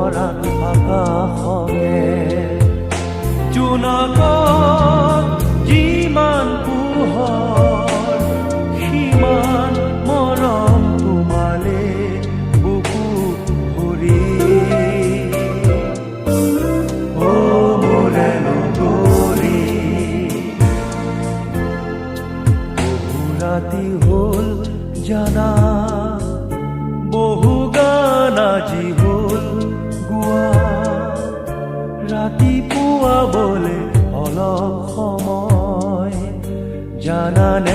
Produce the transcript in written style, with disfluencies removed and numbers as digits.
মৰাণ আকাশে জোনাকত যিমান পোহৰ সিমান মৰম তোমালে বুকু ভৰি অ মোৰে নগৰী বহু ৰাতি হ'ল জানা বহু গান আজি হ'ল গোৱা ৰাতিপুৱা বলে অলপ সময় জানানে